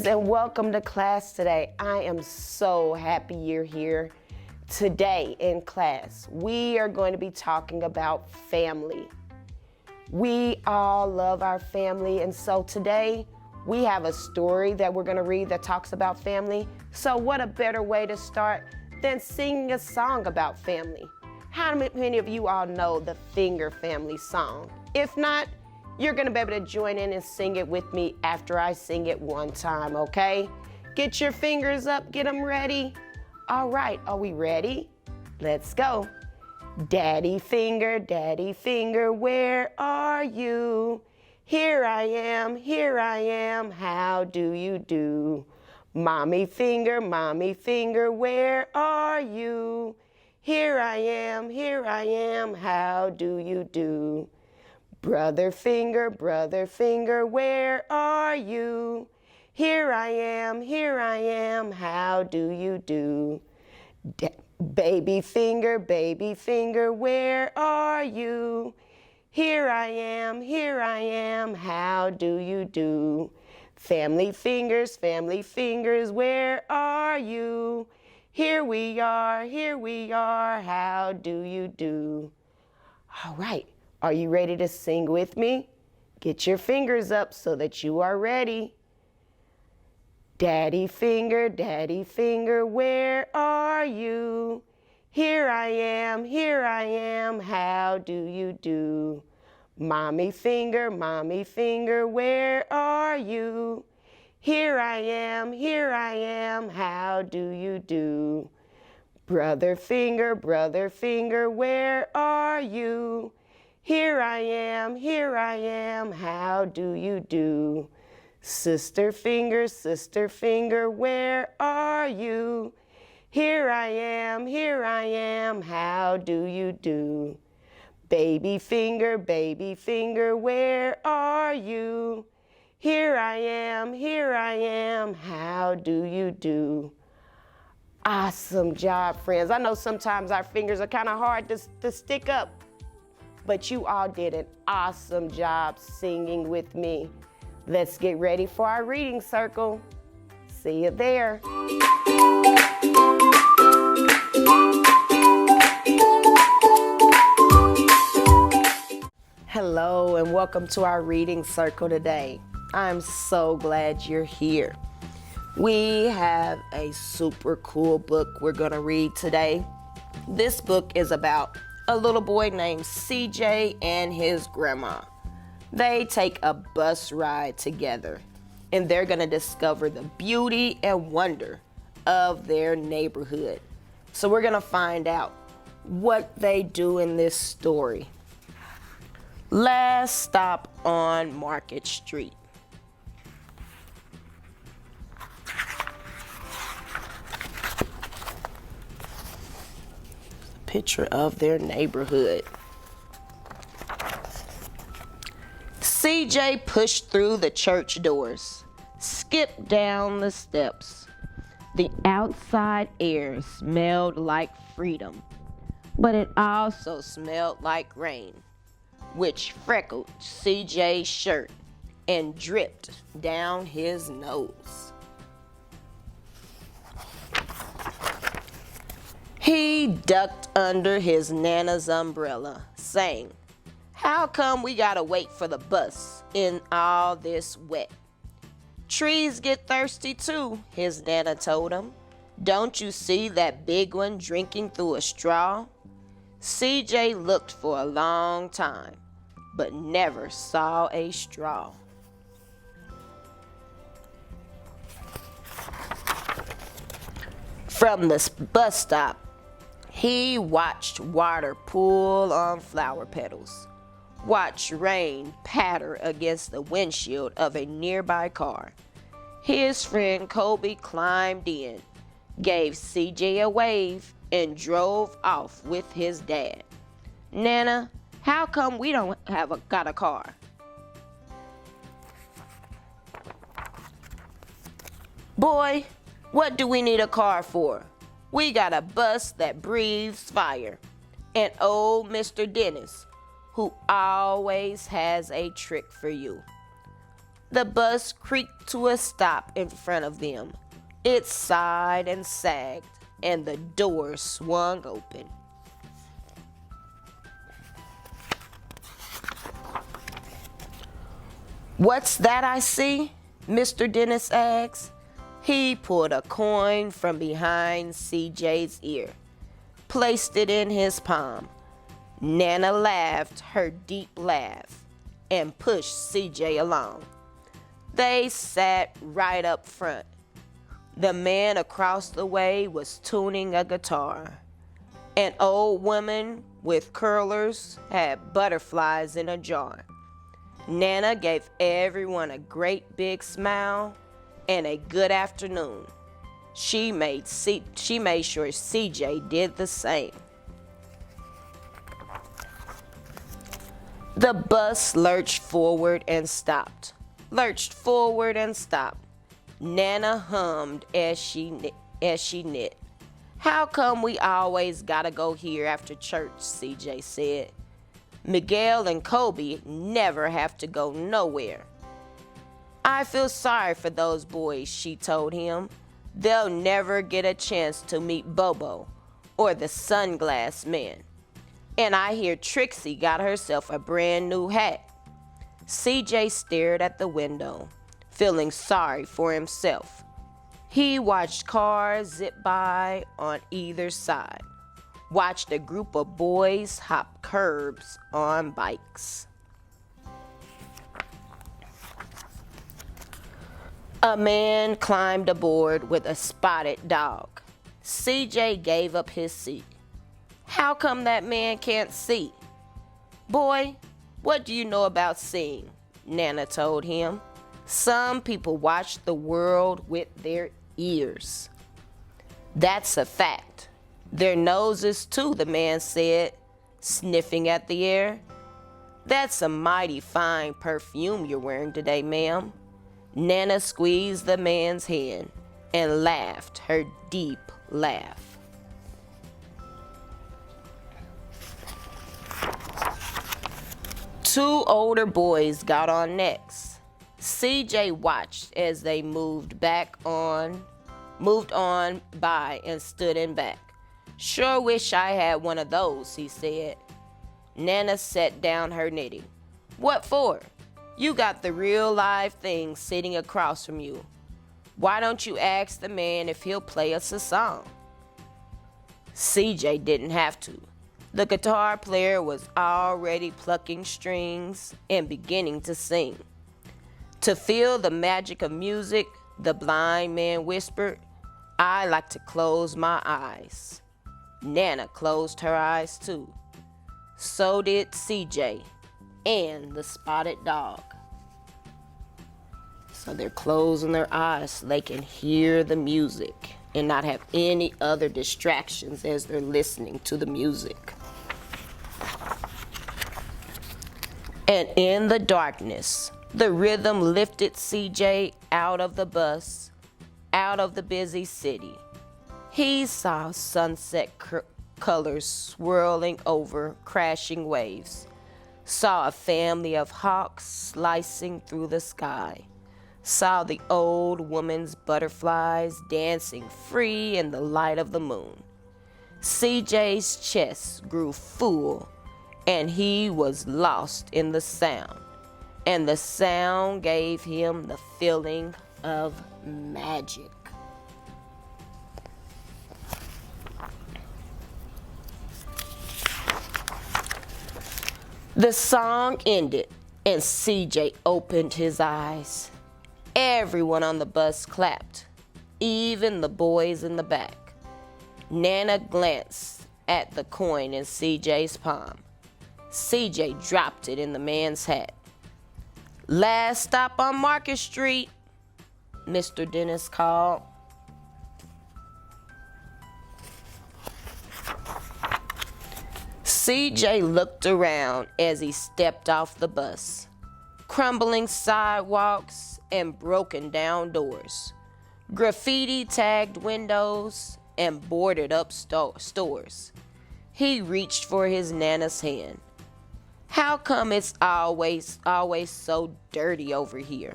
and welcome to class today. I am so happy you're here. Today in class, we are going to be talking about family. We all love our family, and so today we have a story that we're going to read that talks about family. So what a better way to start than singing a song about family? How many of you all know the Finger Family song? If not, you're going to be able to join in and sing it with me after I sing it one time, okay? Get your fingers up, get them ready. All right, are we ready? Let's go. Daddy finger, where are you? Here I am, how do you do? Mommy finger, where are you? Here I am, how do you do? Brother finger, where are you? Here I am, how do you do? Baby finger, where are you? Here I am, how do you do? Family fingers, where are you? Here we are, how do you do? All right. Are you ready to sing with me? Get your fingers up so that you are ready. Daddy finger, where are you? Here I am, how do you do? Mommy finger, where are you? Here I am, how do you do? Brother finger, where are you? Here I am, how do you do? Sister finger, where are you? Here I am, how do you do? Baby finger, where are you? Here I am, how do you do? Awesome job, friends. I know sometimes our fingers are kind of hard to stick up, but you all did an awesome job singing with me. Let's get ready for our reading circle. See you there. Hello and welcome to our reading circle today. I'm so glad you're here. We have a super cool book we're gonna read today. This book is about a little boy named CJ and his grandma. They take a bus ride together, and they're going to discover the beauty and wonder of their neighborhood. So we're going to find out what they do in this story. Last stop on Market Street. Picture of their neighborhood. CJ pushed through the church doors, skipped down the steps. The outside air smelled like freedom, but it also smelled like rain, which freckled CJ's shirt and dripped down his nose. He ducked under his Nana's umbrella, saying, "How come we gotta wait for the bus in all this wet?" "Trees get thirsty too," his Nana told him. "Don't you see that big one drinking through a straw?" CJ looked for a long time, but never saw a straw. From the bus stop, he watched water pool on flower petals, watched rain patter against the windshield of a nearby car. His friend Kobe climbed in, gave CJ a wave, and drove off with his dad. "Nana, how come we don't got a car?" "Boy, what do we need a car for? We got a bus that breathes fire. And old Mr. Dennis, who always has a trick for you." The bus creaked to a stop in front of them. It sighed and sagged, and the door swung open. "What's that I see?" Mr. Dennis asked. He pulled a coin from behind CJ's ear, placed it in his palm. Nana laughed her deep laugh and pushed CJ along. They sat right up front. The man across the way was tuning a guitar. An old woman with curlers had butterflies in a jar. Nana gave everyone a great big smile and a good afternoon. She made sure CJ did the same. The bus lurched forward and stopped. Nana hummed as she knit. "How come we always gotta go here after church?" CJ said. "Miguel and Kobe never have to go nowhere." "I feel sorry for those boys," she told him. "They'll never get a chance to meet Bobo or the Sunglass Man. And I hear Trixie got herself a brand new hat." CJ stared at the window, feeling sorry for himself. He watched cars zip by on either side, watched a group of boys hop curbs on bikes. A man climbed aboard with a spotted dog. CJ gave up his seat. "How come that man can't see?" "Boy, what do you know about seeing?" Nana told him. "Some people watch the world with their ears." "That's a fact. Their noses too," the man said, sniffing at the air. "That's a mighty fine perfume you're wearing today, ma'am." Nana squeezed the man's hand and laughed her deep laugh. Two older boys got on next. CJ watched as they moved on by and stood in back. "Sure wish I had one of those," he said. Nana set down her knitting. "What for? You got the real live thing sitting across from you. Why don't you ask the man if he'll play us a song?" CJ didn't have to. The guitar player was already plucking strings and beginning to sing. To feel the magic of music, the blind man whispered, "I like to close my eyes." Nana closed her eyes too. So did CJ and the spotted dog. So they're closing their eyes so they can hear the music and not have any other distractions as they're listening to the music. And in the darkness, the rhythm lifted CJ out of the bus, out of the busy city. He saw sunset colors swirling over crashing waves, saw a family of hawks slicing through the sky, saw the old woman's butterflies dancing free in the light of the moon. CJ's chest grew full, and he was lost in the sound, and the sound gave him the feeling of magic. The song ended, and CJ opened his eyes. Everyone on the bus clapped, even the boys in the back. Nana glanced at the coin in CJ's palm. CJ dropped it in the man's hat. "Last stop on Market Street," Mr. Dennis called. CJ looked around as he stepped off the bus. Crumbling sidewalks and broken down doors, graffiti tagged windows and boarded up stores. He reached for his Nana's hand. "How come it's always so dirty over here?"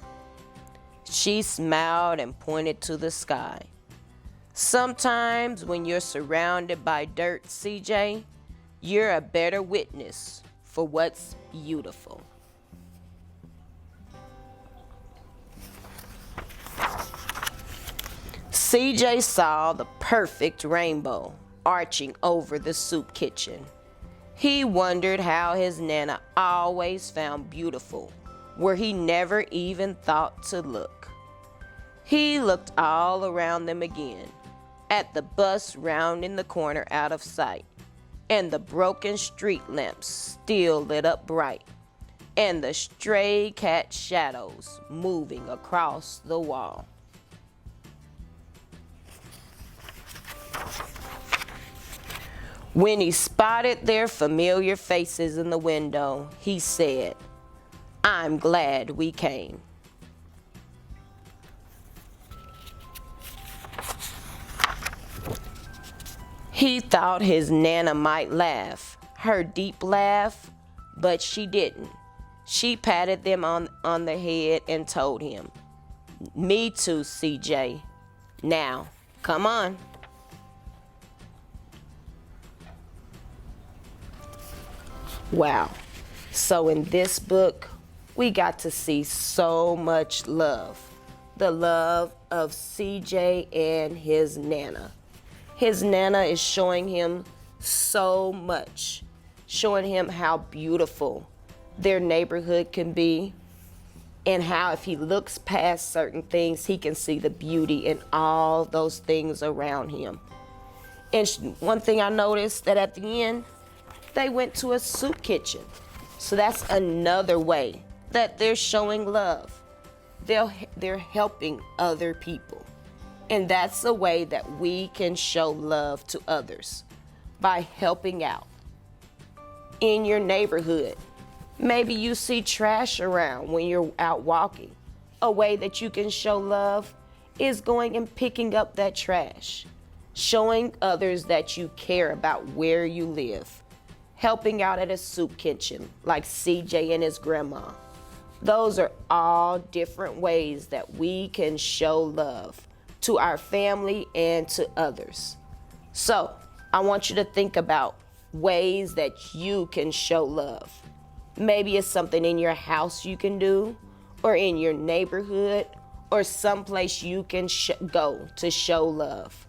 She smiled and pointed to the sky. Sometimes when you're surrounded by dirt, CJ, you're a better witness for what's beautiful. CJ saw the perfect rainbow arching over the soup kitchen. He wondered how his Nana always found beautiful where he never even thought to look. He looked all around them again, at the bus rounding the corner out of sight, and the broken street lamps still lit up bright, and the stray cat shadows moving across the wall. When he spotted their familiar faces in the window, he said, "I'm glad we came." He thought his Nana might laugh, her deep laugh, but she didn't. She patted them on the head and told him, "Me too, CJ. Now, come on." Wow. So in this book, we got to see so much love. The love of CJ and his Nana. His Nana is showing him so much, showing him how beautiful their neighborhood can be, and how if he looks past certain things, he can see the beauty in all those things around him. And one thing I noticed that at the end, they went to a soup kitchen. So that's another way that they're showing love. They're helping other people. And that's a way that we can show love to others, by helping out. In your neighborhood, maybe you see trash around when you're out walking. A way that you can show love is going and picking up that trash, showing others that you care about where you live. Helping out at a soup kitchen like CJ and his grandma. Those are all different ways that we can show love to our family and to others. So I want you to think about ways that you can show love. Maybe it's something in your house you can do, or in your neighborhood, or someplace you can go to show love.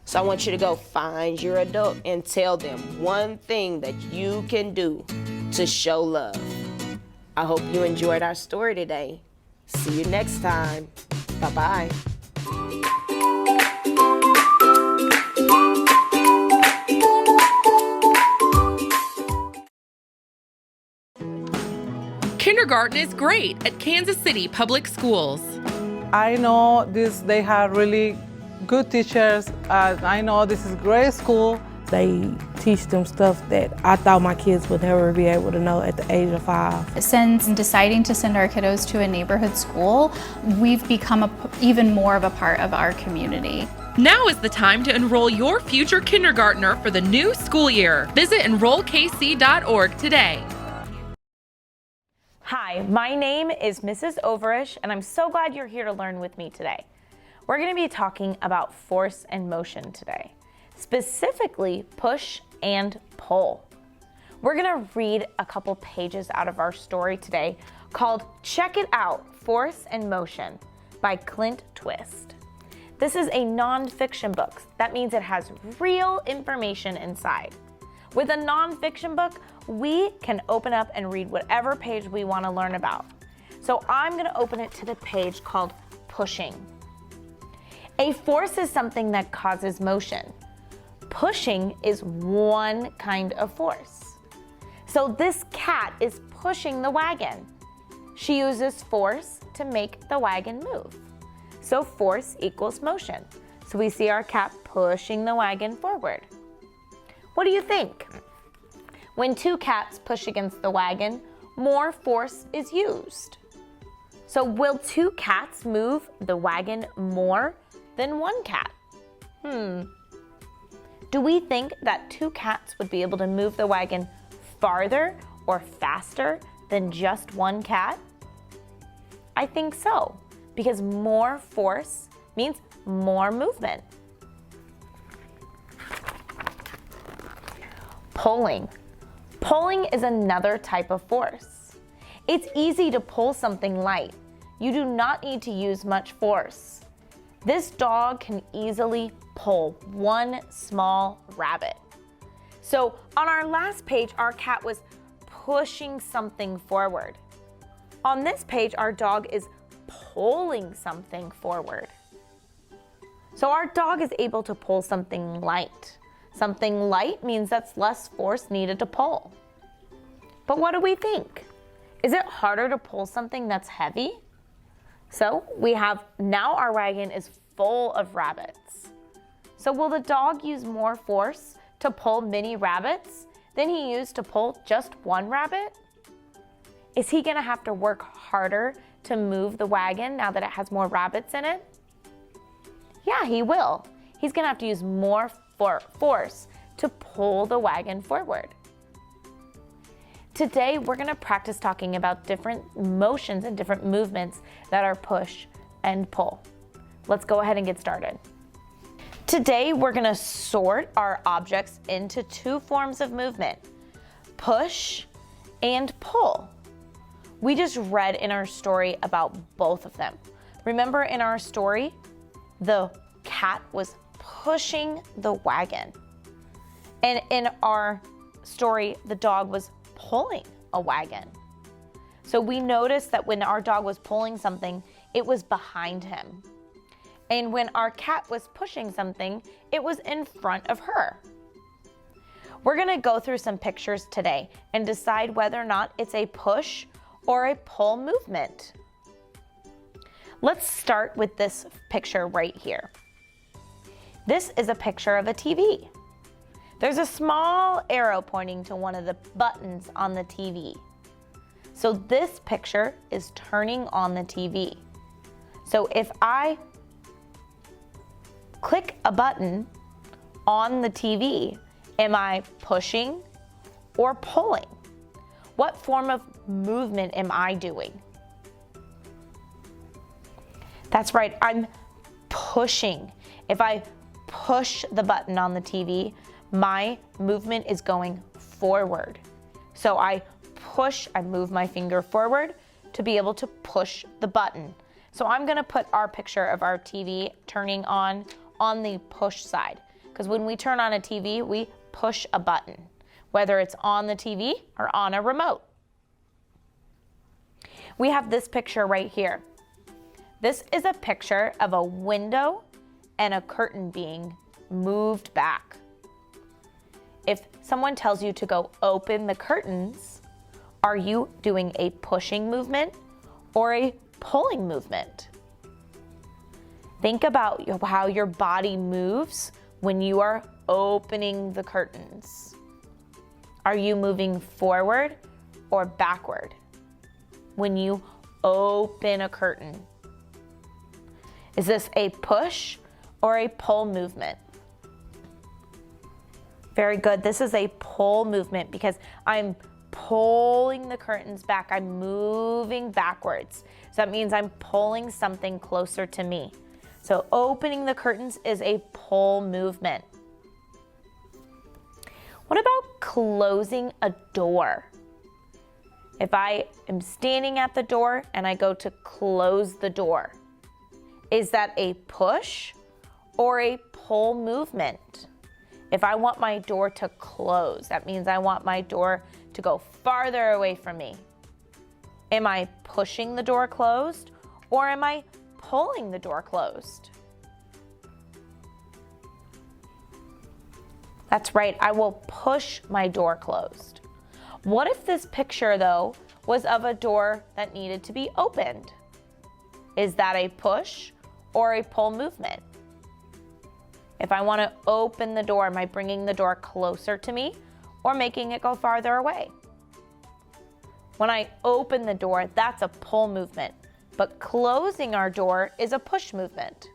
So I want you to go find your adult and tell them one thing that you can do to show love. I hope you enjoyed our story today. See you next time. Bye-bye. Kindergarten is great at Kansas City Public Schools. I know they have really good teachers. I know this is a great school. They teach them stuff that I thought my kids would never be able to know at the age of 5. Since deciding to send our kiddos to a neighborhood school, we've become even more of a part of our community. Now is the time to enroll your future kindergartner for the new school year. Visit enrollkc.org today. Hi, my name is Mrs. Overish, and I'm so glad you're here to learn with me today. We're going to be talking about force and motion today, specifically push and pull. We're going to read a couple pages out of our story today called Check It Out, Force and Motion by Clint Twist. This is a nonfiction book. That means it has real information inside. With a nonfiction book, we can open up and read whatever page we want to learn about. So I'm going to open it to the page called Pushing. A force is something that causes motion. Pushing is one kind of force. So this cat is pushing the wagon. She uses force to make the wagon move. So force equals motion. So we see our cat pushing the wagon forward. What do you think? When two cats push against the wagon, more force is used. So will two cats move the wagon more than one cat? Do we think that two cats would be able to move the wagon farther or faster than just one cat? I think so. because more force means more movement. Pulling. Pulling is another type of force. It's easy to pull something light. You do not need to use much force. This dog can easily pull one small rabbit. So on our last page, our cat was pushing something forward. On this page, our dog is pulling something forward. So our dog is able to pull something light. Something light means that's less force needed to pull. But what do we think? Is it harder to pull something that's heavy? So we have, now our wagon is full of rabbits. So will the dog use more force to pull many rabbits than he used to pull just one rabbit? Is he gonna have to work harder to move the wagon now that it has more rabbits in it? Yeah, he will. He's gonna have to use more force to pull the wagon forward. Today, we're gonna practice talking about different motions and different movements that are push and pull. Let's go ahead and get started. Today, we're gonna sort our objects into two forms of movement, push and pull. We just read in our story about both of them. Remember in our story, the cat was pushing the wagon. And in our story, the dog was pulling a wagon. So we noticed that when our dog was pulling something, it was behind him. And when our cat was pushing something, it was in front of her. We're gonna go through some pictures today and decide whether or not it's a push or a pull movement. Let's start with this picture right here. This is a picture of a TV. There's a small arrow pointing to one of the buttons on the TV. So this picture is turning on the TV. So if I click a button on the TV, am I pushing or pulling? What form of movement am I doing? That's right, I'm pushing. If I push the button on the TV, my movement is going forward. So I push, I move my finger forward to be able to push the button. So I'm gonna put our picture of our TV turning on the push side. Because when we turn on a TV, we push a button, whether it's on the TV or on a remote. We have this picture right here. This is a picture of a window and a curtain being moved back. If someone tells you to go open the curtains, are you doing a pushing movement or a pulling movement? Think about how your body moves when you are opening the curtains. Are you moving forward or backward when you open a curtain? Is this a push or a pull movement? Very good. This is a pull movement because I'm pulling the curtains back. I'm moving backwards. So that means I'm pulling something closer to me. So opening the curtains is a pull movement. What about closing a door? If I am standing at the door and I go to close the door, is that a push or a pull movement? If I want my door to close, that means I want my door to go farther away from me. Am I pushing the door closed or am I pulling the door closed? That's right, I will push my door closed. What if this picture, though, was of a door that needed to be opened? Is that a push or a pull movement? If I want to open the door, am I bringing the door closer to me or making it go farther away? When I open the door, that's a pull movement, but closing our door is a push movement.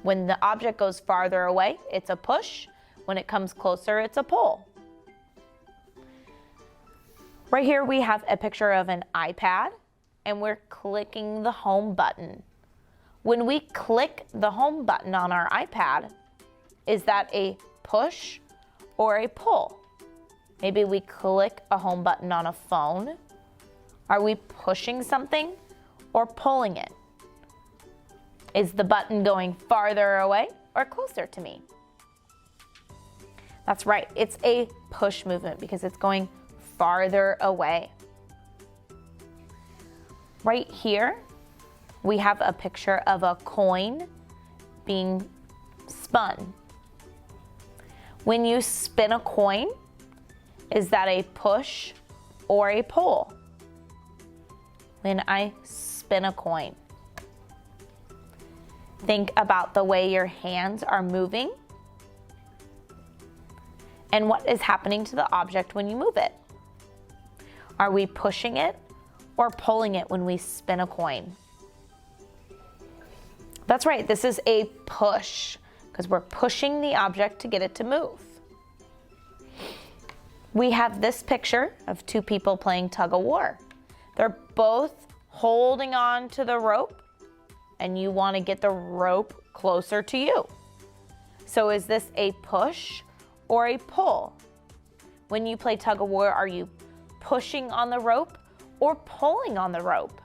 When the object goes farther away, it's a push. When it comes closer, it's a pull. Right here we have a picture of an iPad and we're clicking the home button. When we click the home button on our iPad, is that a push or a pull? Maybe we click a home button on a phone. Are we pushing something or pulling it? Is the button going farther away or closer to me? That's right, it's a push movement because it's going farther away. Right here, we have a picture of a coin being spun. When you spin a coin, is that a push or a pull? When I spin a coin, think about the way your hands are moving and what is happening to the object when you move it. Are we pushing it or pulling it when we spin a coin? That's right, this is a push because we're pushing the object to get it to move. We have this picture of two people playing tug of war. They're both holding on to the rope and you want to get the rope closer to you. So is this a push or a pull? When you play tug of war, are you pushing on the rope or pulling on the rope?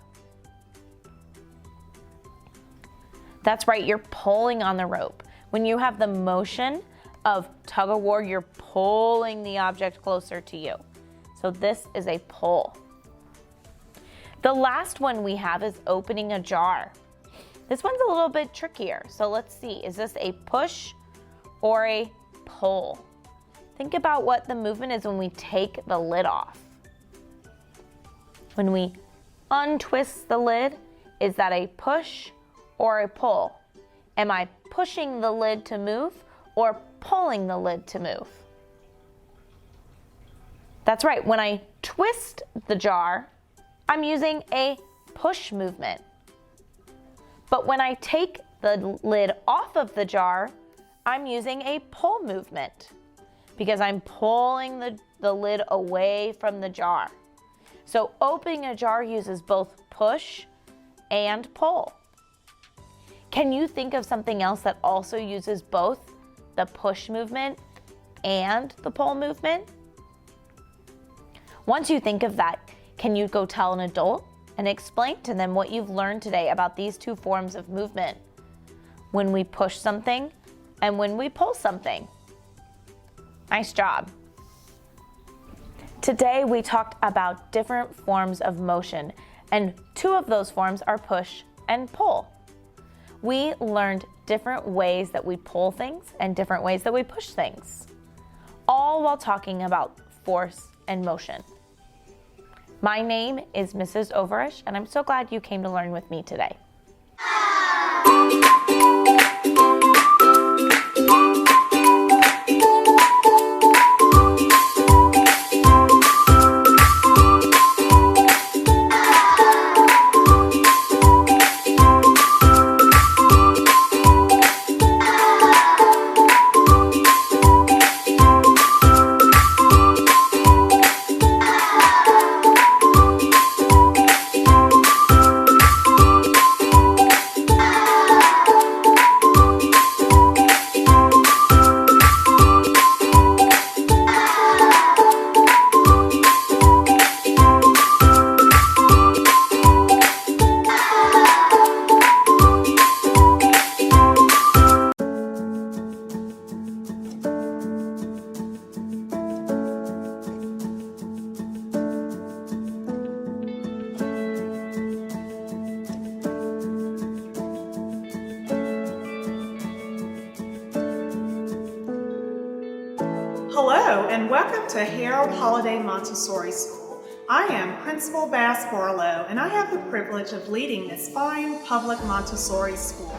That's right, you're pulling on the rope. When you have the motion of tug of war, you're pulling the object closer to you. So this is a pull. The last one we have is opening a jar. This one's a little bit trickier. So let's see, is this a push or a pull? Think about what the movement is when we take the lid off. When we untwist the lid, is that a push or a pull? Am I pushing the lid to move or pulling the lid to move? That's right, when I twist the jar, I'm using a push movement. But when I take the lid off of the jar, I'm using a pull movement because I'm pulling the lid away from the jar. So opening a jar uses both push and pull. Can you think of something else that also uses both the push movement and the pull movement? Once you think of that, can you go tell an adult and explain to them what you've learned today about these two forms of movement? When we push something and when we pull something. Nice job. Today we talked about different forms of motion, and two of those forms are push and pull. We learned different ways that we pull things and different ways that we push things, all while talking about force and motion. My name is Mrs. Overish, and I'm so glad you came to learn with me today. Hello and welcome to Harold Holiday Montessori School. I am Principal Bass Barlow and I have the privilege of leading this fine public Montessori school.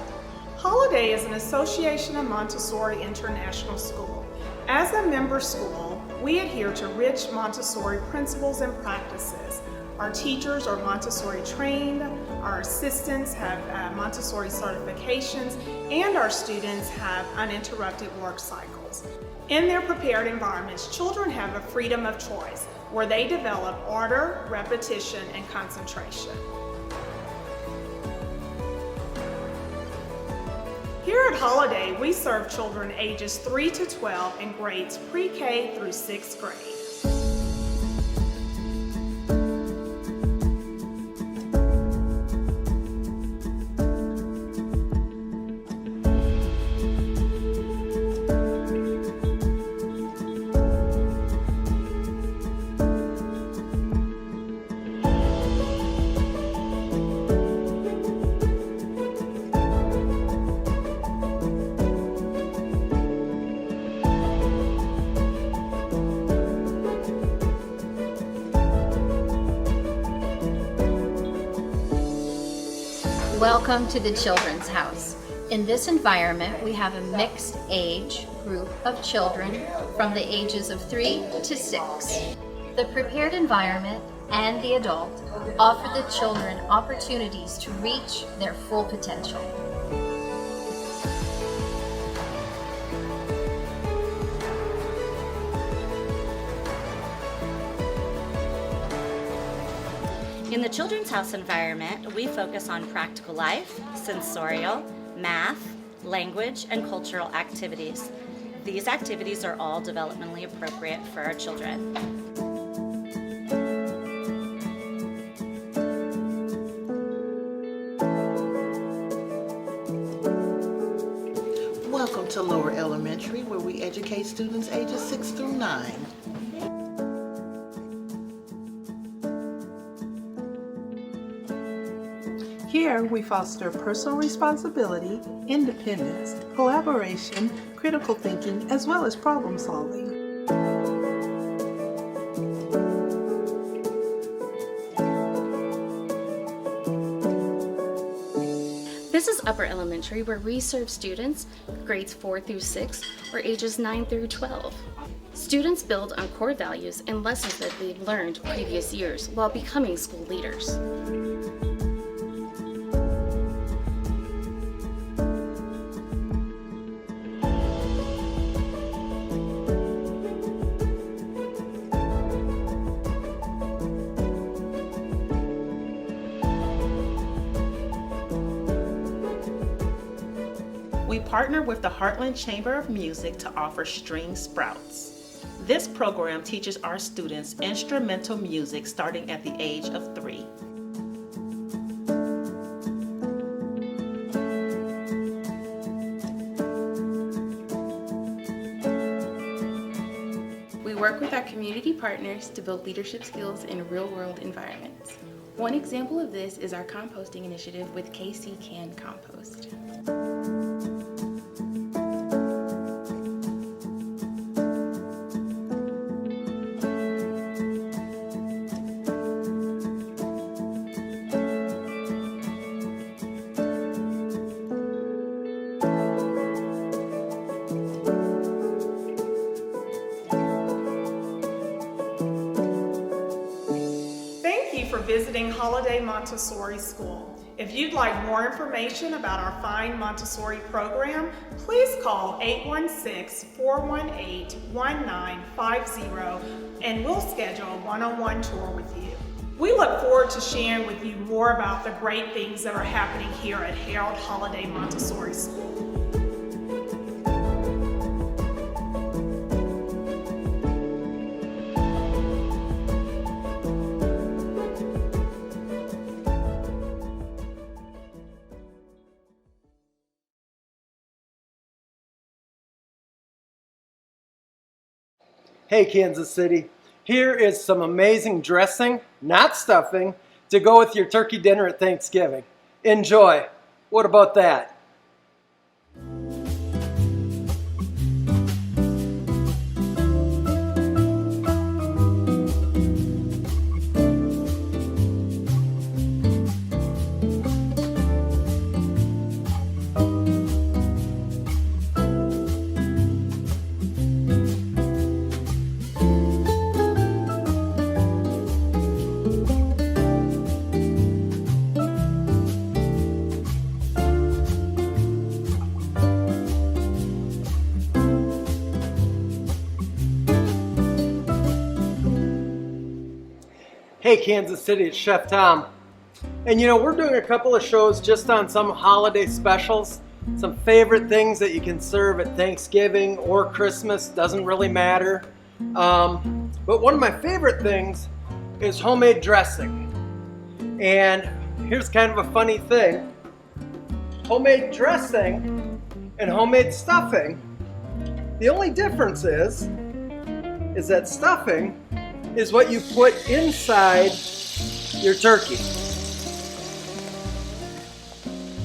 Holiday is an association of Montessori International School. As a member school, we adhere to rich Montessori principles and practices. Our teachers are Montessori trained, our assistants have Montessori certifications, and our students have uninterrupted work cycles. In their prepared environments, children have a freedom of choice where they develop order, repetition, and concentration. Here at Holiday, we serve children ages 3 to 12 in grades pre-K through 6th grade. Welcome to the Children's House. In this environment, we have a mixed age group of children from the ages of 3 to 6. The prepared environment and the adult offer the children opportunities to reach their full potential. In the Children's House environment, we focus on practical life, sensorial, math, language, and cultural activities. These activities are all developmentally appropriate for our children. Welcome to Lower Elementary, where we educate students ages 6 through 9. Here, we foster personal responsibility, independence, collaboration, critical thinking, as well as problem solving. This is Upper Elementary, where we serve students grades 4 through 6 or ages 9 through 12. Students build on core values and lessons that they've learned previous years while becoming school leaders. We partner with the Heartland Chamber of Music to offer String Sprouts. This program teaches our students instrumental music starting at the age of 3. We work with our community partners to build leadership skills in real-world environments. One example of this is our composting initiative with KC Can Compost. For visiting Holiday Montessori School. If you'd like more information about our fine Montessori program, please call 816-418-1950 and we'll schedule a one-on-one tour with you. We look forward to sharing with you more about the great things that are happening here at Harold Holiday Montessori School. Hey Kansas City, here is some amazing dressing, not stuffing, to go with your turkey dinner at Thanksgiving. Enjoy. What about that? Hey Kansas City, it's Chef Tom. And you know, we're doing a couple of shows just on some holiday specials. some favorite things that you can serve at Thanksgiving or Christmas, doesn't really matter. But one of my favorite things is homemade dressing. And here's kind of a funny thing. Homemade dressing and homemade stuffing, the only difference is that stuffing is what you put inside your turkey.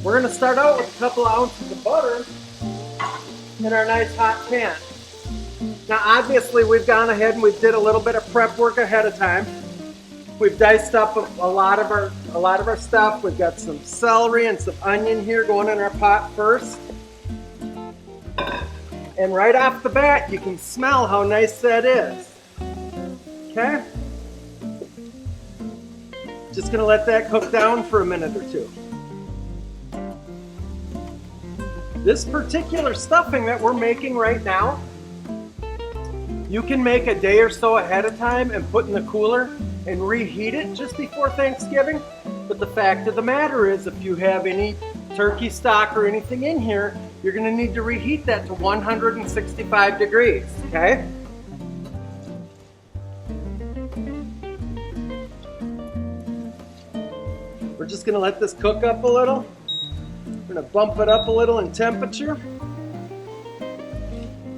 We're going to start out with a couple ounces of butter in our nice hot pan. Now obviously we've gone ahead and we did a little bit of prep work ahead of time. We've diced up a lot of our stuff. We've got some celery and some onion here going in our pot first. And right off the bat, you can smell how nice that is. Okay? Just gonna let that cook down for a minute or two. This particular stuffing that we're making right now, you can make a day or so ahead of time and put in the cooler and reheat it just before Thanksgiving. But the fact of the matter is, if you have any turkey stock or anything in here, you're gonna need to reheat that to 165 degrees, okay? We're just gonna let this cook up a little. We're gonna bump it up a little in temperature.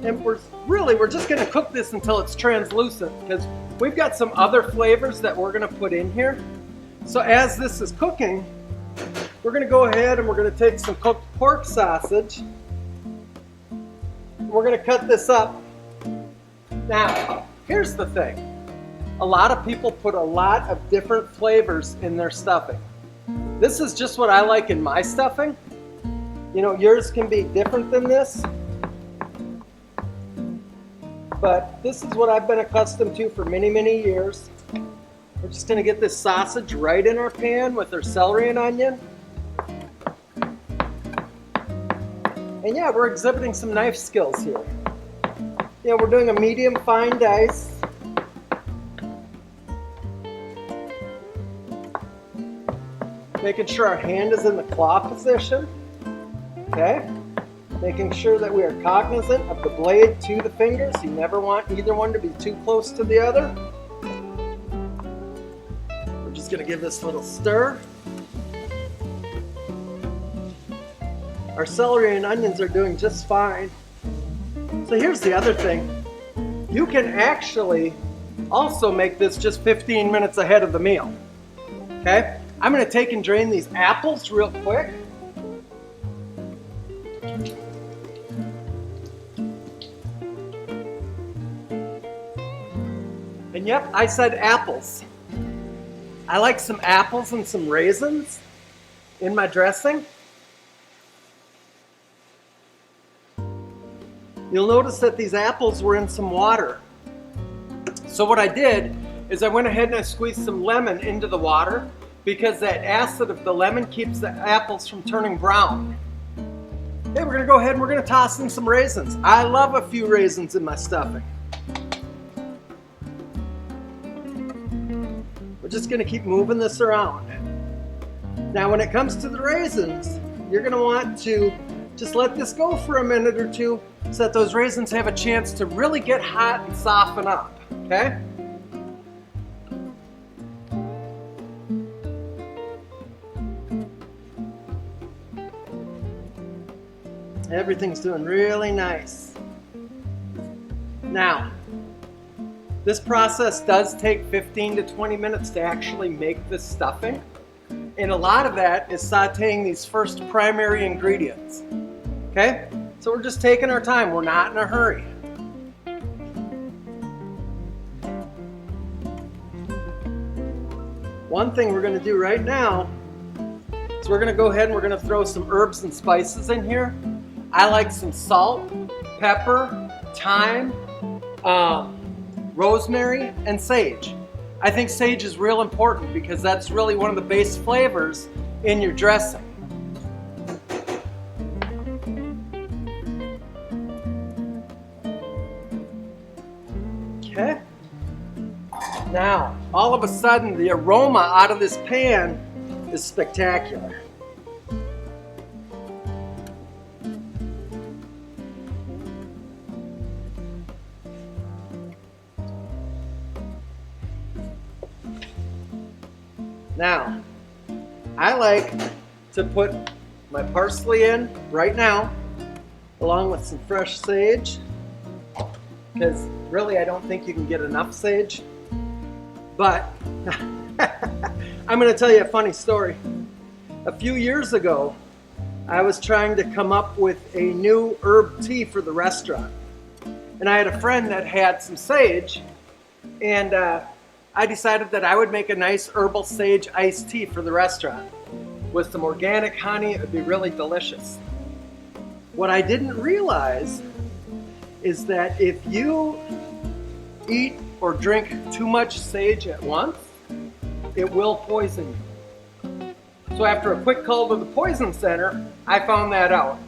And we're just gonna cook this until it's translucent, because we've got some other flavors that we're gonna put in here. So as this is cooking, we're gonna go ahead and we're gonna take some cooked pork sausage. We're gonna cut this up. Now, here's the thing. A lot of people put a lot of different flavors in their stuffing. This is just what I like in my stuffing. You know, yours can be different than this. But this is what I've been accustomed to for many, many years. We're just gonna get this sausage right in our pan with our celery and onion. And yeah, we're exhibiting some knife skills here. Yeah, we're doing a medium fine dice. Making sure our hand is in the claw position. Okay? Making sure that we are cognizant of the blade to the fingers. You never want either one to be too close to the other. We're just gonna give this a little stir. Our celery and onions are doing just fine. So here's the other thing. You can actually also make this just 15 minutes ahead of the meal. Okay? I'm gonna take and drain these apples real quick. And yep, I said apples. I like some apples and some raisins in my dressing. You'll notice that these apples were in some water. So what I did is I went ahead and I squeezed some lemon into the water, because that acid of the lemon keeps the apples from turning brown. Okay, we're gonna go ahead and we're gonna toss in some raisins. I love a few raisins in my stuffing. We're just gonna keep moving this around. Now when it comes to the raisins, you're gonna want to just let this go for a minute or two so that those raisins have a chance to really get hot and soften up, okay? Everything's doing really nice. Now, this process does take 15 to 20 minutes to actually make this stuffing. And a lot of that is sauteing these first primary ingredients. Okay? So we're just taking our time. We're not in a hurry. One thing we're going to do right now is we're going to go ahead and we're going to throw some herbs and spices in here. I like some salt, pepper, thyme, rosemary, and sage. I think sage is real important because that's really one of the base flavors in your dressing. Okay. Now, all of a sudden, the aroma out of this pan is spectacular. Now, I like to put my parsley in right now, along with some fresh sage, because really I don't think you can get enough sage. But I'm going to tell you a funny story. A few years ago, I was trying to come up with a new herb tea for the restaurant. And I had a friend that had some sage, and I decided that I would make a nice herbal sage iced tea for the restaurant. With some organic honey, it would be really delicious. What I didn't realize is that if you eat or drink too much sage at once, it will poison you. So after a quick call to the poison center, I found that out.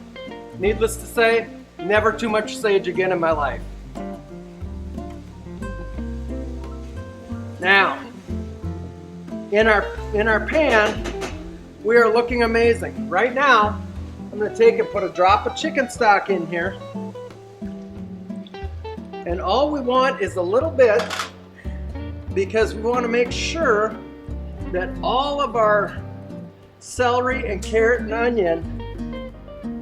Needless to say, never too much sage again in my life. Now, in our pan, we are looking amazing. Right now, I'm going to take and put a drop of chicken stock in here. And all we want is a little bit, because we want to make sure that all of our celery and carrot and onion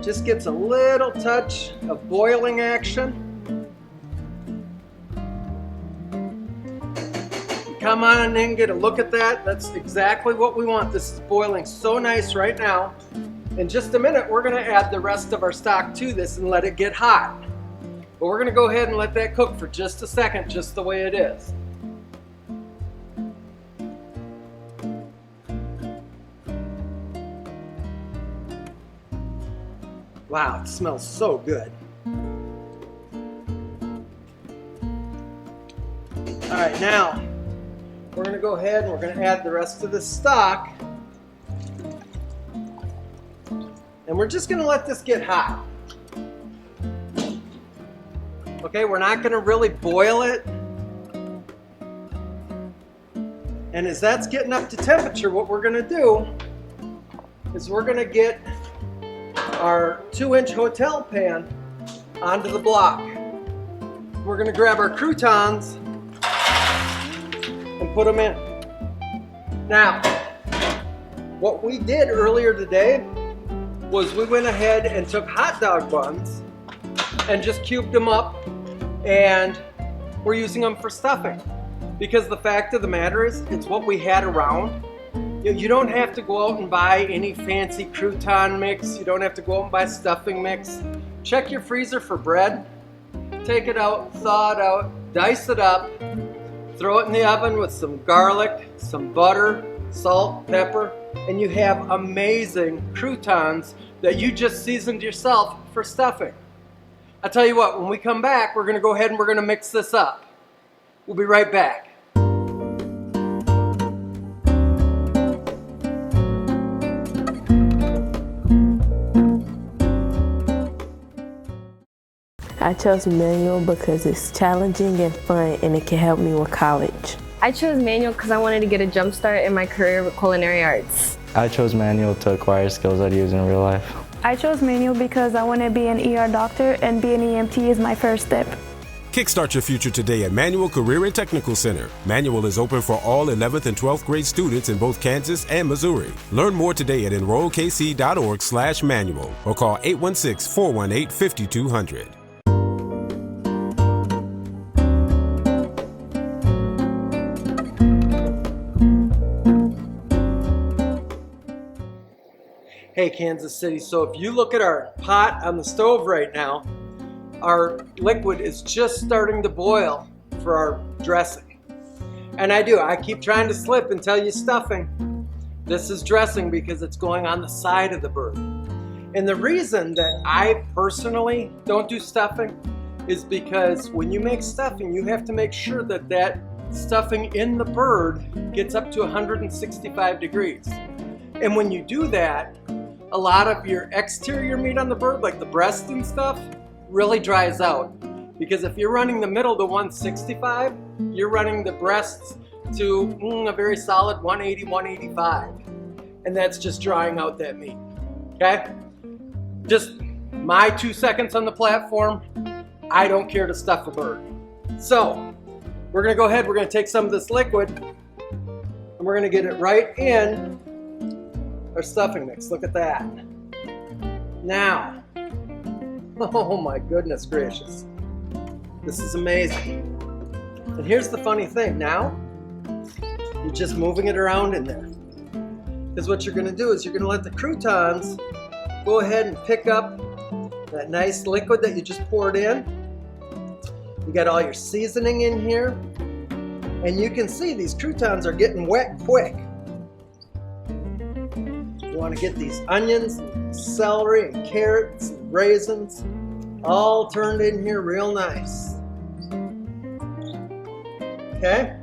just gets a little touch of boiling action. Come on in, get a look at that. That's exactly what we want. This is boiling so nice right now. In just a minute, we're going to add the rest of our stock to this and let it get hot. But we're going to go ahead and let that cook for just a second, just the way it is. Wow, it smells so good. All right, now we're going to go ahead and we're going to add the rest of the stock. And we're just going to let this get hot. Okay, we're not going to really boil it. And as that's getting up to temperature, what we're going to do is we're going to get our 2-inch hotel pan onto the block. We're going to grab our croutons and put them in. Now, what we did earlier today was we went ahead and took hot dog buns and just cubed them up, and we're using them for stuffing. Because the fact of the matter is, it's what we had around. You don't have to go out and buy any fancy crouton mix. You don't have to go out and buy stuffing mix. Check your freezer for bread. Take it out, thaw it out, dice it up, throw it in the oven with some garlic, some butter, salt, pepper, and you have amazing croutons that you just seasoned yourself for stuffing. I'll tell you what, when we come back, we're going to go ahead and we're going to mix this up. We'll be right back. I chose manual because it's challenging and fun, and it can help me with college. I chose manual because I wanted to get a jump start in my career with culinary arts. I chose manual to acquire skills I'd use in real life. I chose manual because I want to be an ER doctor, and being an EMT is my first step. Kickstart your future today at Manual Career and Technical Center. Manual is open for all 11th and 12th grade students in both Kansas and Missouri. Learn more today at enrollkc.org/manual or call 816-418-5200. Hey, Kansas City, so if you look at our pot on the stove right now, our liquid is just starting to boil for our dressing. And I keep trying to slip and tell you stuffing. This is dressing because it's going on the side of the bird. And the reason that I personally don't do stuffing is because when you make stuffing, you have to make sure that that stuffing in the bird gets up to 165 degrees. And when you do that, a lot of your exterior meat on the bird, like the breast and stuff, really dries out. Because if you're running the middle to 165, you're running the breasts to a very solid 180, 185. And that's just drying out that meat, okay? Just my 2 seconds on the platform, I don't care to stuff a bird. So, we're gonna go ahead, we're gonna take some of this liquid, and we're we're gonna get it right in our stuffing mix. Look at that. Now, oh my goodness gracious. This is amazing. And here's the funny thing. Now, you're just moving it around in there. Because what you're gonna do is you're gonna let the croutons go ahead and pick up that nice liquid that you just poured in. You got all your seasoning in here. And you can see these croutons are getting wet quick. You want to get these onions, and celery, and carrots, and raisins all turned in here real nice. Okay?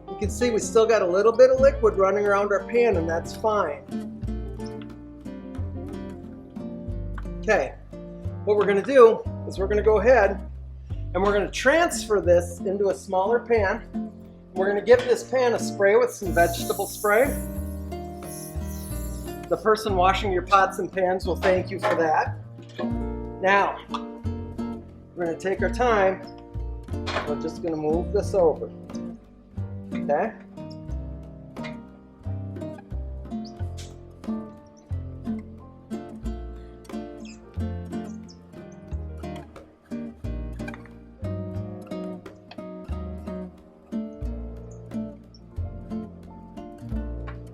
You can see we still got a little bit of liquid running around our pan, and that's fine. Okay, what we're going to do is we're going to go ahead and we're going to transfer this into a smaller pan. We're going to give this pan a spray with some vegetable spray. The person washing your pots and pans will thank you for that. Now, we're going to take our time. We're just going to move this over. Okay?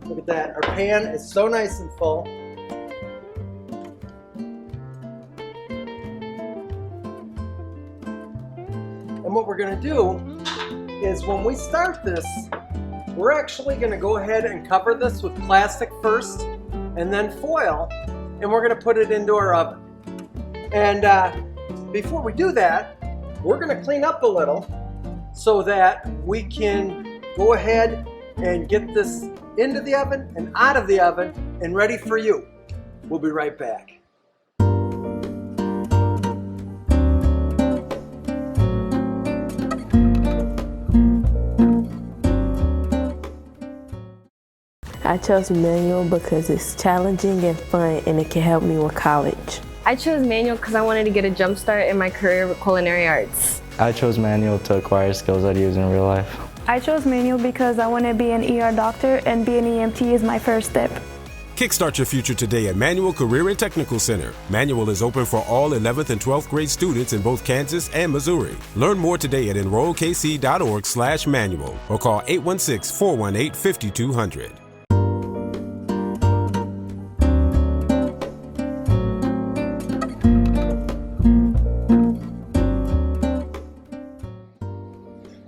Look at that. Our pan is so nice and full. And what we're going to do is when we start this, we're actually going to go ahead and cover this with plastic first and then foil, and we're going to put it into our oven. And before we do that, we're going to clean up a little so that we can go ahead and get this into the oven and out of the oven and ready for you. We'll be right back. I chose manual because it's challenging and fun, and it can help me with college. I chose manual because I wanted to get a jump start in my career with culinary arts. I chose manual to acquire skills I'd use in real life. I chose manual because I want to be an ER doctor, and being an EMT is my first step. Kickstart your future today at Manual Career and Technical Center. Manual is open for all 11th and 12th grade students in both Kansas and Missouri. Learn more today at enrollkc.org/manual or call 816-418-5200.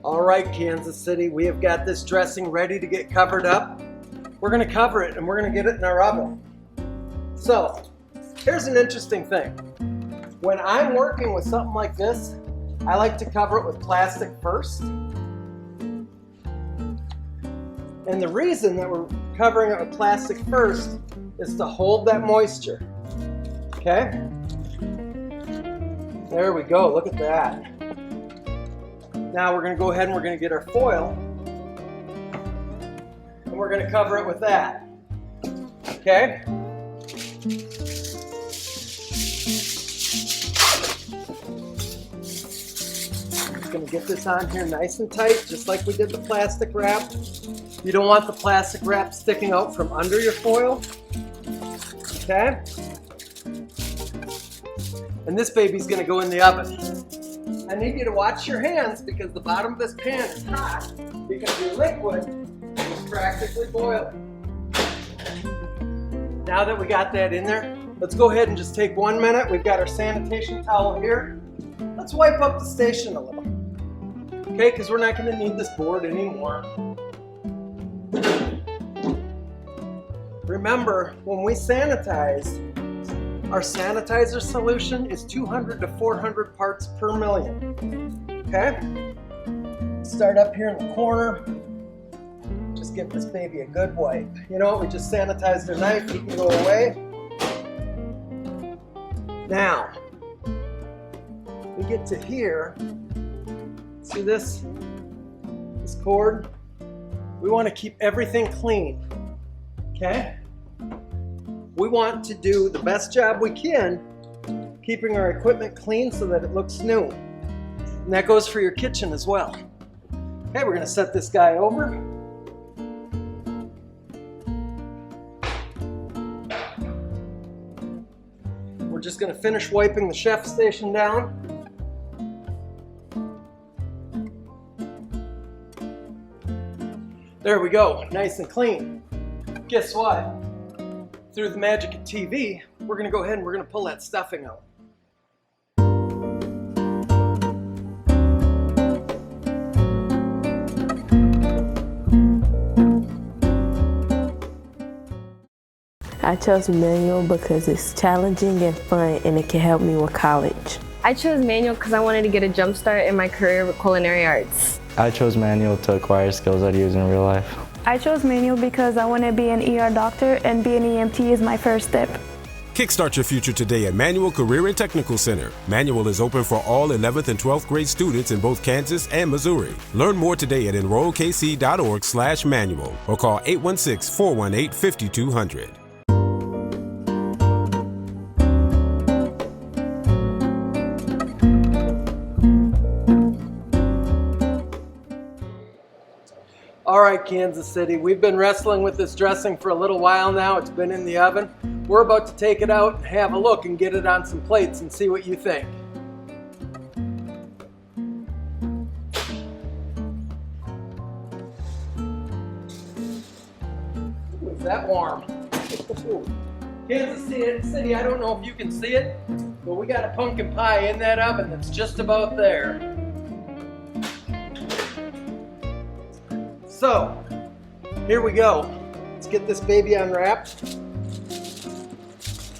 All right, Kansas City, we have got this dressing ready to get covered up. We're going to cover it and we're going to get it in our oven. So, here's an interesting thing. When I'm working with something like this, I like to cover it with plastic first. And the reason that we're covering it with plastic first is to hold that moisture. Okay? There we go, look at that. Now we're going to go ahead and we're going to get our foil and we're going to cover it with that. Okay? Just going to get this on here nice and tight, just like we did the plastic wrap. You don't want the plastic wrap sticking out from under your foil. Okay? And this baby's going to go in the oven. I need you to watch your hands because the bottom of this pan is hot because your liquid is practically boiling. Now that we got that in there, let's go ahead and just take 1 minute. We've got our sanitation towel here. Let's wipe up the station a little. Okay, because we're not going to need this board anymore. Remember, when we sanitize, our sanitizer solution is 200 to 400 parts per million. Okay? Start up here in the corner. Just give this baby a good wipe. You know what? We just sanitized our knife. You can go away. Now, we get to here. See this cord? We want to keep everything clean. Okay? We want to do the best job we can keeping our equipment clean so that it looks new. And that goes for your kitchen as well. Okay, we're going to set this guy over. just going to finish wiping the chef station down. There we go, nice and clean. Guess what? Through the magic of TV, we're going to go ahead and we're going to pull that stuffing out. I chose manual because it's challenging and fun, and it can help me with college. I chose manual because I wanted to get a jump start in my career with culinary arts. I chose manual to acquire skills I'd use in real life. I chose manual because I want to be an ER doctor, and being an EMT is my first step. Kickstart your future today at Manual Career and Technical Center. Manual is open for all 11th and 12th grade students in both Kansas and Missouri. Learn more today at enrollkc.org/manual or call 816-418-5200. All right, Kansas City, we've been wrestling with this dressing for a little while now. It's been in the oven. We're about to take it out and have a look and get it on some plates and see what you think. Ooh, is that warm? Kansas City, I don't know if you can see it, but we got a pumpkin pie in that oven that's just about there. So, here we go. Let's get this baby unwrapped.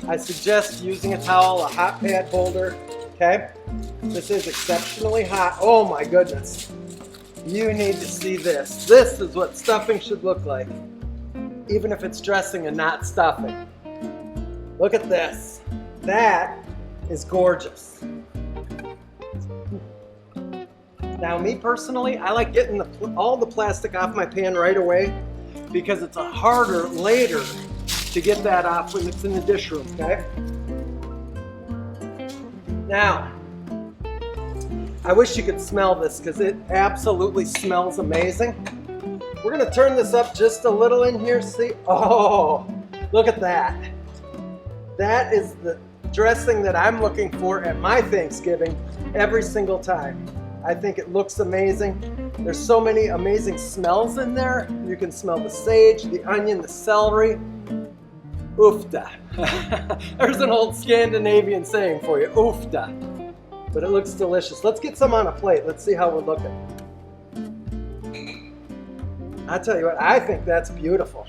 I suggest using a towel, a hot pad holder, okay? This is exceptionally hot. Oh my goodness. You need to see this. This is what stuffing should look like, even if it's dressing and not stuffing. Look at this. That is gorgeous. Now, me personally, I like getting all the plastic off my pan right away because it's harder later to get that off when it's in the dish room, okay? Now, I wish you could smell this because it absolutely smells amazing. We're gonna turn this up just a little in here, see? Oh, look at that. That is the dressing that I'm looking for at my Thanksgiving every single time. I think it looks amazing. There's so many amazing smells in there. You can smell the sage, the onion, the celery. Oofda. There's an old Scandinavian saying for you, oofda. But it looks delicious. Let's get some on a plate. Let's see how we're looking. I tell you what, I think that's beautiful.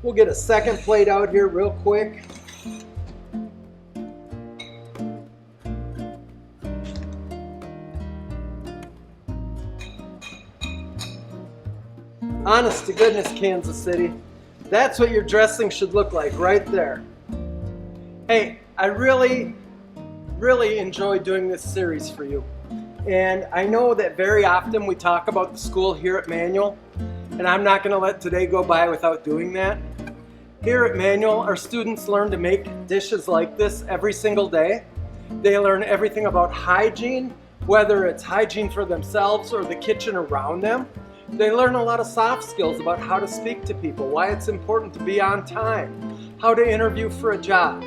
We'll get a second plate out here real quick. Honest to goodness, Kansas City, that's what your dressing should look like right there. Hey, I really enjoy doing this series for you. And I know that very often we talk about the school here at Manual, and I'm not going to let today go by without doing that. Here at Manual, our students learn to make dishes like this every single day. They learn everything about hygiene, whether it's hygiene for themselves or the kitchen around them. They learn a lot of soft skills about how to speak to people, why it's important to be on time, how to interview for a job.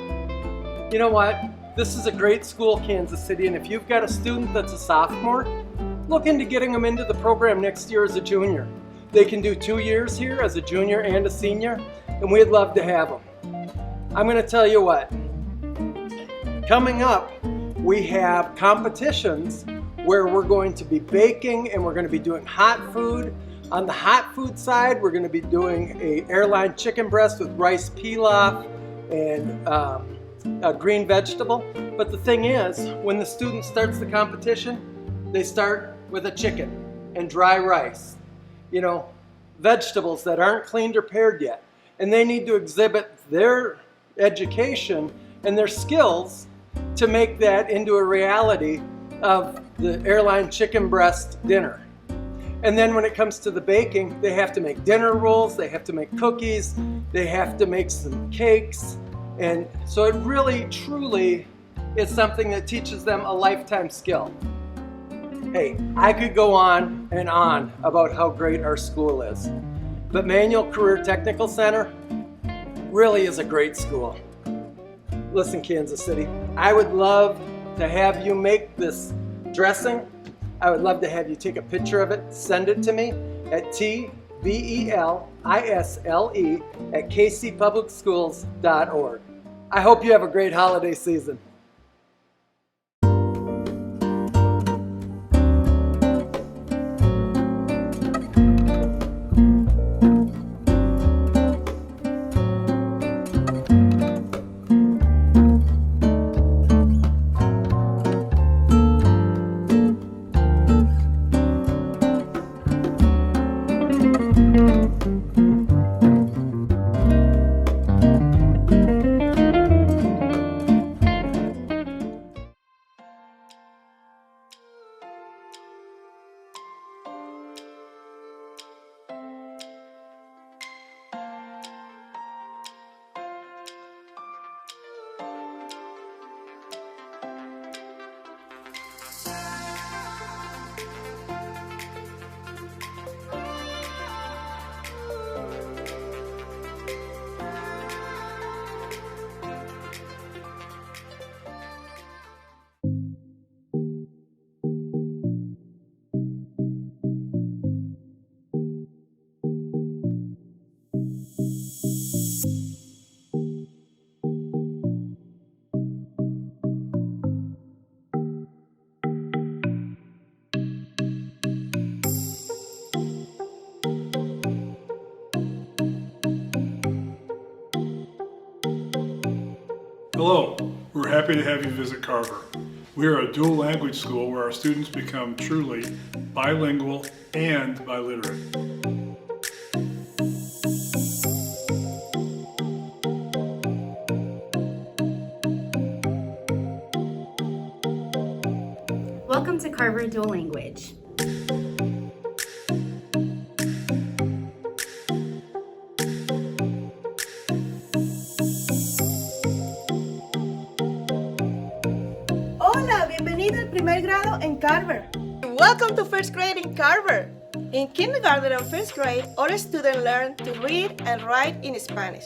You know what? This is a great school, Kansas City, and if you've got a student that's a sophomore, look into getting them into the program next year as a junior. They can do 2 years here as a junior and a senior, and we'd love to have them. I'm going to tell you what. Coming up, we have competitions where we're going to be baking and we're going to be doing hot food. On the hot food side, we're going to be doing a airline chicken breast with rice pilaf and a green vegetable. But the thing is, when the student starts the competition, they start with a chicken and dry rice. You know, vegetables that aren't cleaned or pared yet. And they need to exhibit their education and their skills to make that into a reality of the airline chicken breast dinner. And then when it comes to the baking, they have to make dinner rolls, they have to make cookies, they have to make some cakes. And so it really, truly is something that teaches them a lifetime skill. Hey, I could go on and on about how great our school is, but Manual Career Technical Center really is a great school. Listen, Kansas City, I would love to have you make this dressing. I would love to have you take a picture of it, send it to me at tvelisle@kcpublicschools.org. I hope you have a great holiday season. Hello, we're happy to have you visit Carver. We are a dual language school where our students become truly bilingual and biliterate. Welcome to Carver Dual Language. Hola, bienvenido al primer grado en Carver. Welcome to first grade in Carver. In kindergarten and first grade, all students learn to read and write in Spanish.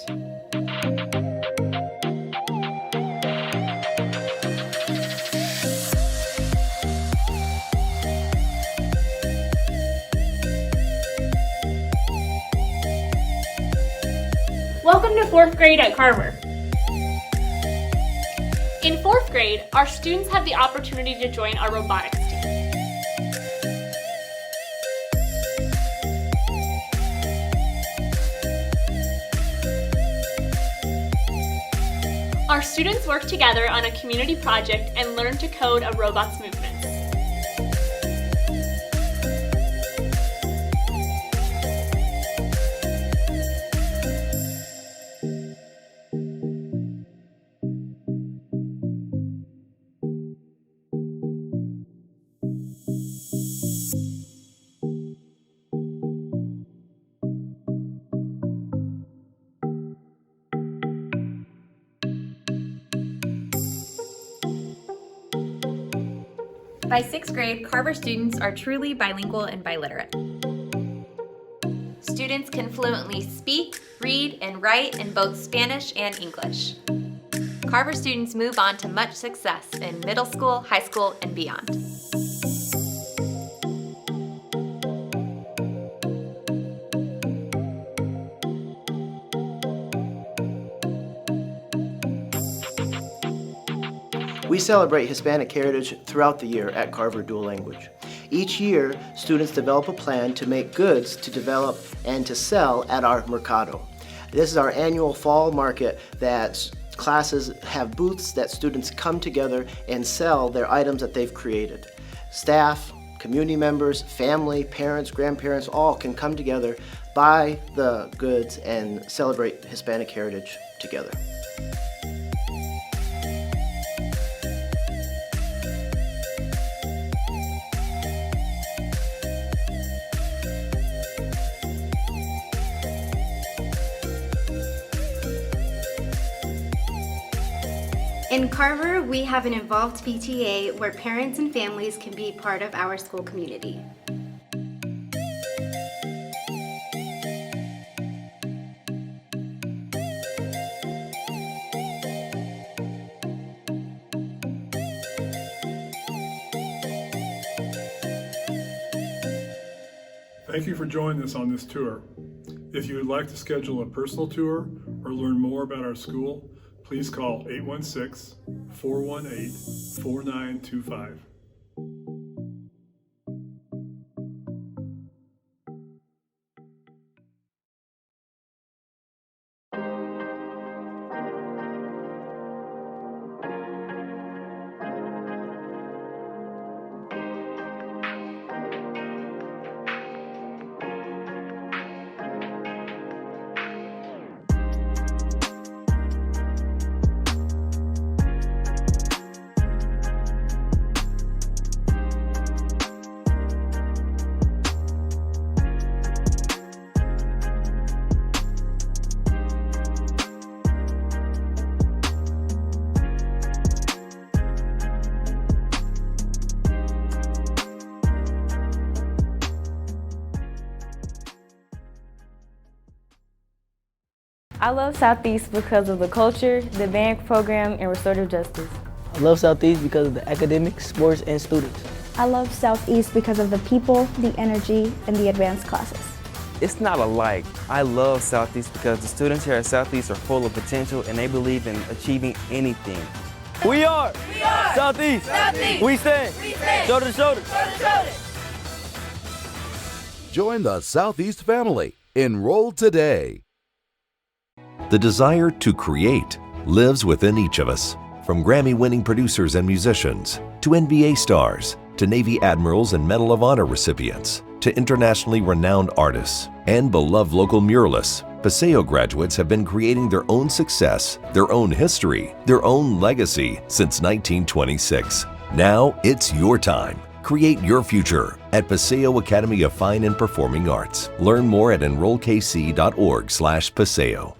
Welcome to 4th grade at Carver. In 4th grade, our students have the opportunity to join our robotics team. Our students work together on a community project and learn to code a robot's movements. By 6th grade, Carver students are truly bilingual and biliterate. Students can fluently speak, read, and write in both Spanish and English. Carver students move on to much success in middle school, high school, and beyond. We celebrate Hispanic heritage throughout the year at Carver Dual Language. Each year, students develop a plan to make goods to develop and to sell at our Mercado. This is our annual fall market that classes have booths that students come together and sell their items that they've created. Staff, community members, family, parents, grandparents, all can come together, buy the goods, and celebrate Hispanic heritage together. In Carver, we have an involved PTA where parents and families can be part of our school community. Thank you for joining us on this tour. If you would like to schedule a personal tour or learn more about our school, please call 816-418-4925. I love Southeast because of the culture, the band program, and restorative justice. I love Southeast because of the academics, sports, and students. I love Southeast because of the people, the energy, and the advanced classes. It's not alike. I love Southeast because the students here at Southeast are full of potential and they believe in achieving anything. We are Southeast. Southeast. We stand shoulder to shoulder. Join the Southeast family. Enroll today. The desire to create lives within each of us. From Grammy-winning producers and musicians, to NBA stars, to Navy admirals and Medal of Honor recipients, to internationally renowned artists, and beloved local muralists, Paseo graduates have been creating their own success, their own history, their own legacy since 1926. Now it's your time. Create your future at Paseo Academy of Fine and Performing Arts. Learn more at enrollkc.org/Paseo.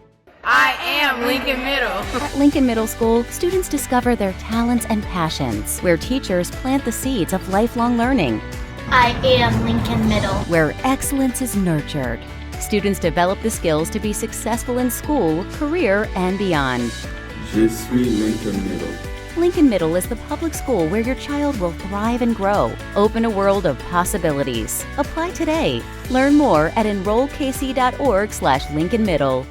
I am Lincoln Middle. At Lincoln Middle School, students discover their talents and passions, where teachers plant the seeds of lifelong learning. I am Lincoln Middle. Where excellence is nurtured. Students develop the skills to be successful in school, career, and beyond. Je suis Lincoln Middle. Lincoln Middle is the public school where your child will thrive and grow. Open a world of possibilities. Apply today. Learn more at enrollkc.org/Lincoln Middle.